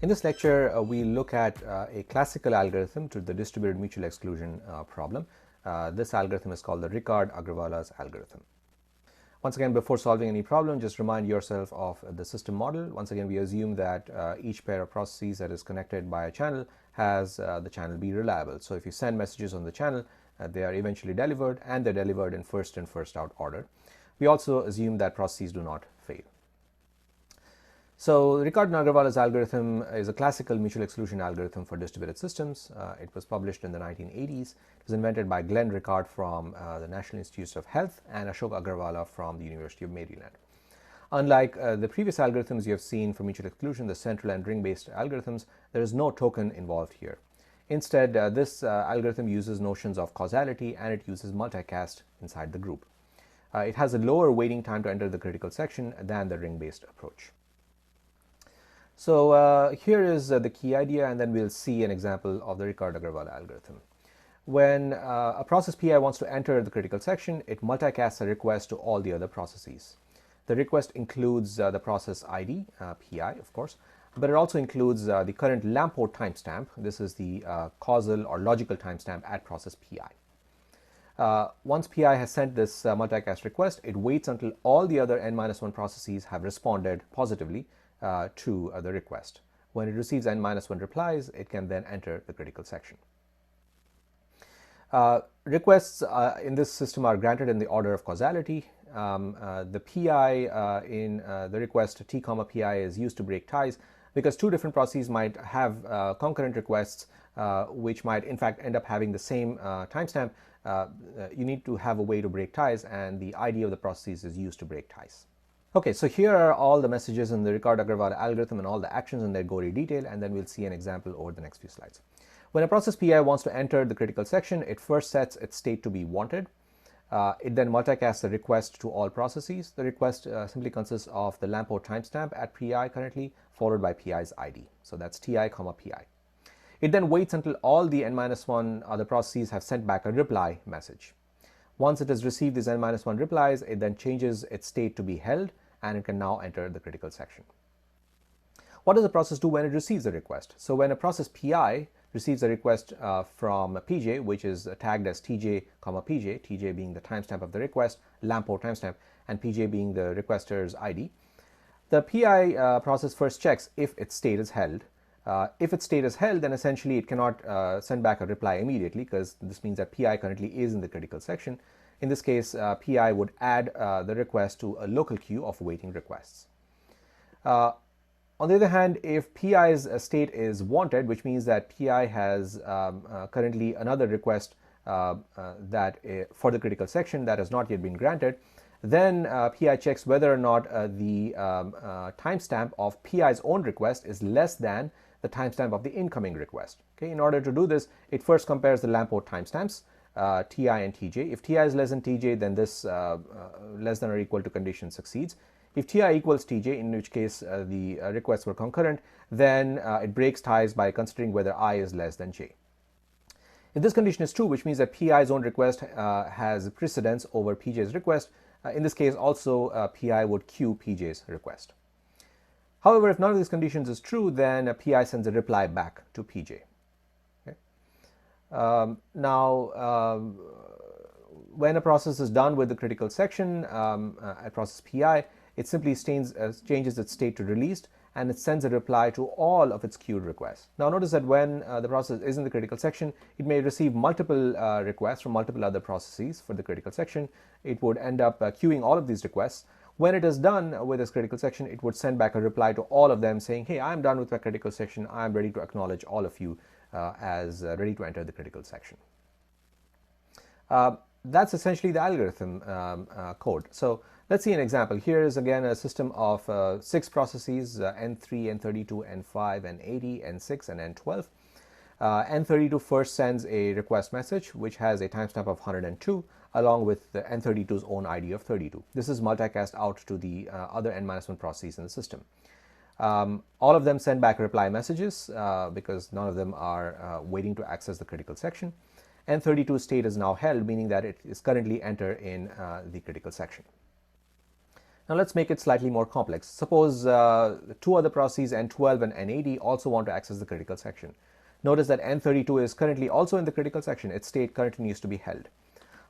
In this lecture, we look at a classical algorithm to the distributed mutual exclusion problem. This algorithm is called the Ricart-Agrawala's algorithm. Once again, before solving any problem, just remind yourself of the system model. Once again, we assume that each pair of processes that is connected by a channel has the channel be reliable. So if you send messages on the channel, they are eventually delivered, and they're delivered in first in, first out order. We also assume that processes do not fail. So Ricart-Agrawala's algorithm is a classical mutual exclusion algorithm for distributed systems. It was published in the 1980s. It was invented by Glenn Ricart from the National Institutes of Health and Ashok Agrawala from the University of Maryland. Unlike the previous algorithms you have seen for mutual exclusion, the central and ring-based algorithms, there is no token involved here. Instead, this algorithm uses notions of causality, and it uses multicast inside the group. It has a lower waiting time to enter the critical section than the ring-based approach. So here is the key idea, and then we'll see an example of the Ricart-Agrawala algorithm. When a process PI wants to enter the critical section, it multicasts a request to all the other processes. The request includes the process ID, PI of course, but it also includes the current lamp port timestamp. This is the causal or logical timestamp at process PI. Once PI has sent this multicast request, it waits until all the other n-1 processes have responded positively to the request. When it receives n-1 replies, it can then enter the critical section. Requests in this system are granted in the order of causality. The PI in the request T comma PI is used to break ties, because two different processes might have concurrent requests which might in fact end up having the same timestamp. You need to have a way to break ties, and the ID of the processes is used to break ties. Okay, so here are all the messages in the Ricart-Agrawala algorithm and all the actions in their gory detail, and then we'll see an example over the next few slides. When a process PI wants to enter the critical section, it first sets its state to be wanted. It then multicasts the request to all processes. The request simply consists of the lamp port timestamp at PI currently, followed by PI's ID. So that's TI comma PI. It then waits until all the n-1 other processes have sent back a reply message. Once it has received these n-1 replies, it then changes its state to be held, and it can now enter the critical section. What does the process do when it receives a request? So when a process PI receives a request from PJ, which is tagged as TJ comma PJ, TJ being the timestamp of the request, lamp port timestamp, and PJ being the requester's ID, the PI process first checks if its state is held. If its state is held, then essentially it cannot send back a reply immediately, because this means that PI currently is in the critical section. In this case, PI would add the request to a local queue of waiting requests. On the other hand, if PI's state is wanted, which means that PI has currently another request for the critical section that has not yet been granted, then PI checks whether or not the timestamp of PI's own request is less than the timestamp of the incoming request. Okay? In order to do this, it first compares the lamp port timestamps, TI and TJ. If TI is less than TJ, then this less than or equal to condition succeeds. If TI equals TJ, in which case the requests were concurrent, then it breaks ties by considering whether I is less than J. If this condition is true, which means that PI's own request has precedence over PJ's request, in this case also PI would queue PJ's request. However, if none of these conditions is true, then PI sends a reply back to PJ. When a process is done with the critical section at process PI, it simply changes its state to released, and it sends a reply to all of its queued requests. Now notice that when the process is in the critical section, it may receive multiple requests from multiple other processes for the critical section. It would end up queuing all of these requests. When it is done with this critical section, it would send back a reply to all of them saying, hey, I'm done with my critical section. I'm ready to acknowledge all of you as ready to enter the critical section. That's essentially the algorithm code. So let's see an example. Here is again a system of 6 processes, N3, N32, N5, N80, N6, and N12. N32 first sends a request message which has a timestamp of 102 along with the N32's own ID of 32. This is multicast out to the other n-1 processes in the system. All of them send back reply messages because none of them are waiting to access the critical section. N32 state is now held, meaning that it is currently entered in the critical section. Now let's make it slightly more complex. Suppose two other processes, N12 and N80, also want to access the critical section. Notice that N32 is currently also in the critical section. Its state continues to be held.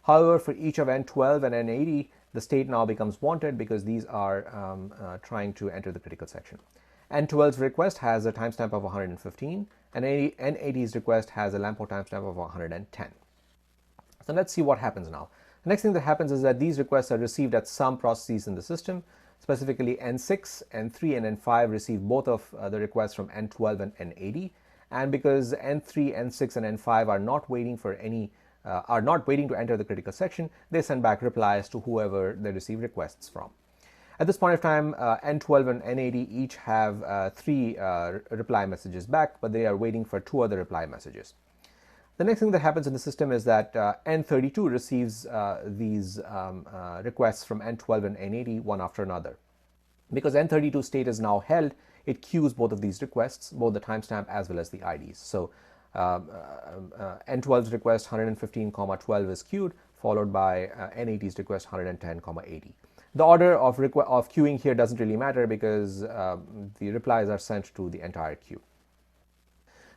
However, for each of N12 and N80, the state now becomes wanted because these are trying to enter the critical section. N12's request has a timestamp of 115, and N80's request has a LAMPO timestamp of 110. So let's see what happens now. The next thing that happens is that these requests are received at some processes in the system. Specifically, N6, N3, and N5 receive both of the requests from N12 and N80. And because N3, N6, and N5 are not waiting to enter the critical section, they send back replies to whoever they receive requests from. At this point of time, N12 and N80 each have 3 reply messages back, but they are waiting for 2 other reply messages. The next thing that happens in the system is that N32 receives these requests from N12 and N80 one after another. Because N32 state is now held, it queues both of these requests, both the timestamp as well as the IDs. So N12's request 115,12 is queued, followed by N80's request 110,80. The order of queuing here doesn't really matter because the replies are sent to the entire queue.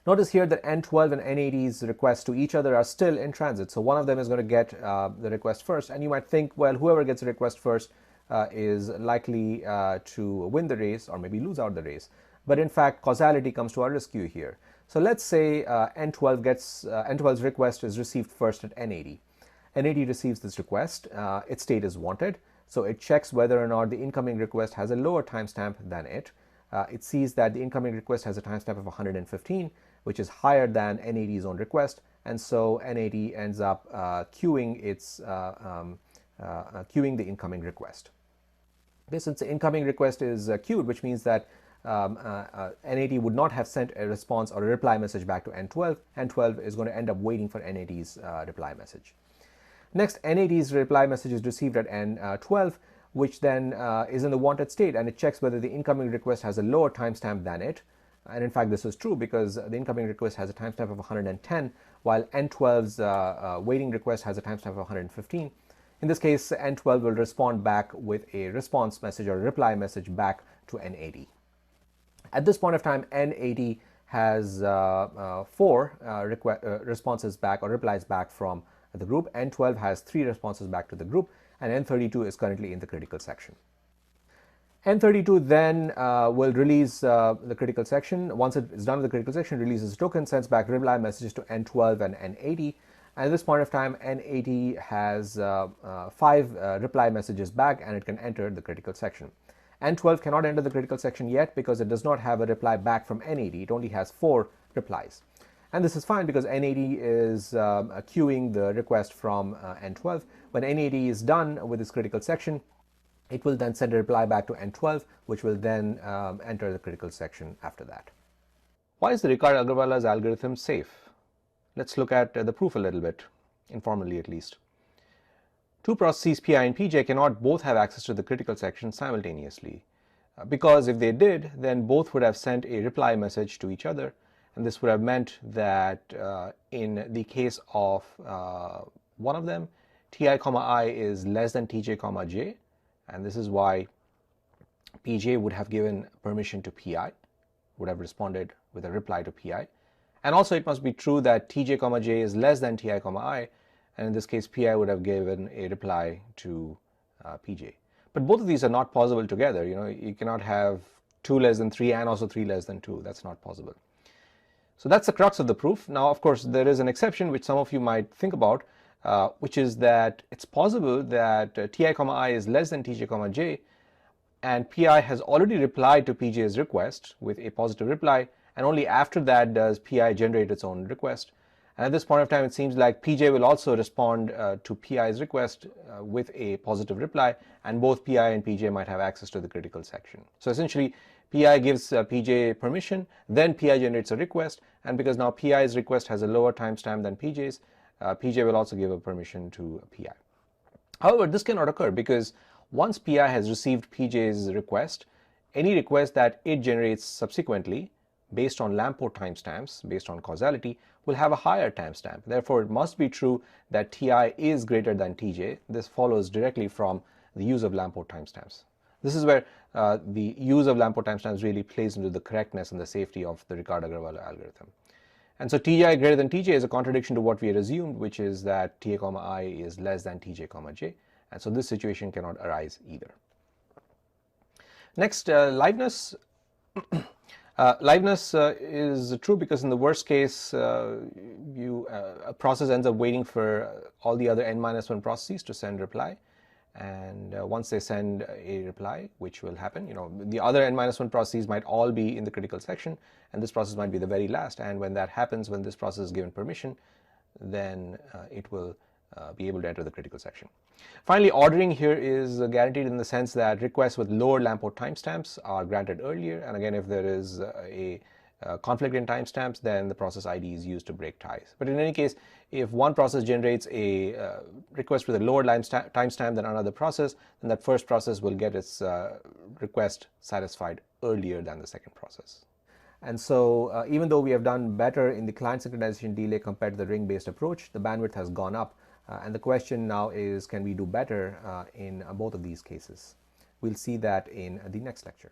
Notice here that N12 and N80's requests to each other are still in transit. So one of them is going to get the request first. And you might think, well, whoever gets the request first is likely to win the race or maybe lose out the race. But in fact, causality comes to our rescue here. So let's say N12's request is received first at N80. N80 receives this request. Its state is wanted. So it checks whether or not the incoming request has a lower timestamp than it. It sees that the incoming request has a timestamp of 115, which is higher than N80's own request, and so N80 ends up queuing the incoming request. Okay, since the incoming request is queued, which means that N80 would not have sent a response or a reply message back to N12. N12 is going to end up waiting for N80's reply message. Next, N80's reply message is received at N12, which then is in the wanted state, and it checks whether the incoming request has a lower timestamp than it. And in fact, this is true because the incoming request has a timestamp of 110, while N12's waiting request has a timestamp of 115. In this case, N12 will respond back with a response message or a reply message back to N80. At this point of time, N80 has 4 responses back or replies back from the group. N12 has 3 responses back to the group, and N32 is currently in the critical section. N32 then will release the critical section. Once it is done with the critical section, releases a token, sends back reply messages to N12 and N80. And at this point of time, N80 has 5 reply messages back, and it can enter the critical section. N12 cannot enter the critical section yet because it does not have a reply back from N80. It only has 4 replies. And this is fine because N80 is queuing the request from N12. When N80 is done with this critical section, it will then send a reply back to N12, which will then enter the critical section after that. Why is the Ricart-Agrawala's algorithm safe? Let's look at the proof a little bit, informally at least. 2 processes Pi and Pj cannot both have access to the critical section simultaneously. Because if they did, then both would have sent a reply message to each other, and this would have meant that in the case of one of them, Ti, I is less than Tj, j, and this is why Pj would have given permission to Pi, would have responded with a reply to Pi. And also it must be true that Tj, j is less than Ti, I, and in this case Pi would have given a reply to Pj. But both of these are not possible together. You know, you cannot have 2 less than 3 and also 3 less than 2. That's not possible. So that's the crux of the proof. Now, of course, there is an exception which some of you might think about, which is that it's possible that Ti, I is less than Tj, j, and Pi has already replied to Pj's request with a positive reply, and only after that does Pi generate its own request. And at this point of time, it seems like Pj will also respond to Pi's request with a positive reply, and both Pi and Pj might have access to the critical section. So essentially, Pi gives Pj permission, then Pi generates a request, and because now Pi's request has a lower timestamp than Pj's, Pj will also give a permission to Pi. However, this cannot occur because once Pi has received Pj's request, any request that it generates subsequently, based on LAMPO timestamps, based on causality, will have a higher timestamp. Therefore, it must be true that Ti is greater than Tj. This follows directly from the use of LAMPO timestamps. This is where the use of Lamport timestamps really plays into the correctness and the safety of the Ricart-Agrawala algorithm. And so Ti greater than Tj is a contradiction to what we had assumed, which is that Ta comma I is less than Tj comma j. And so this situation cannot arise either. Next, liveness. Liveness is true because in the worst case, a process ends up waiting for all the other n-1 processes to send reply. And once they send a reply, which will happen, the other n-1 processes might all be in the critical section, and this process might be the very last. And when that happens, when this process is given permission, then it will be able to enter the critical section. Finally, ordering here is guaranteed in the sense that requests with lower Lamport timestamps are granted earlier. And again, if there is a conflict in timestamps, then the process ID is used to break ties. But in any case, if one process generates a request with a lower timestamp than another process, then that first process will get its request satisfied earlier than the second process. And so even though we have done better in the client synchronization delay compared to the ring-based approach, the bandwidth has gone up. And the question now is, can we do better in both of these cases? We'll see that in the next lecture.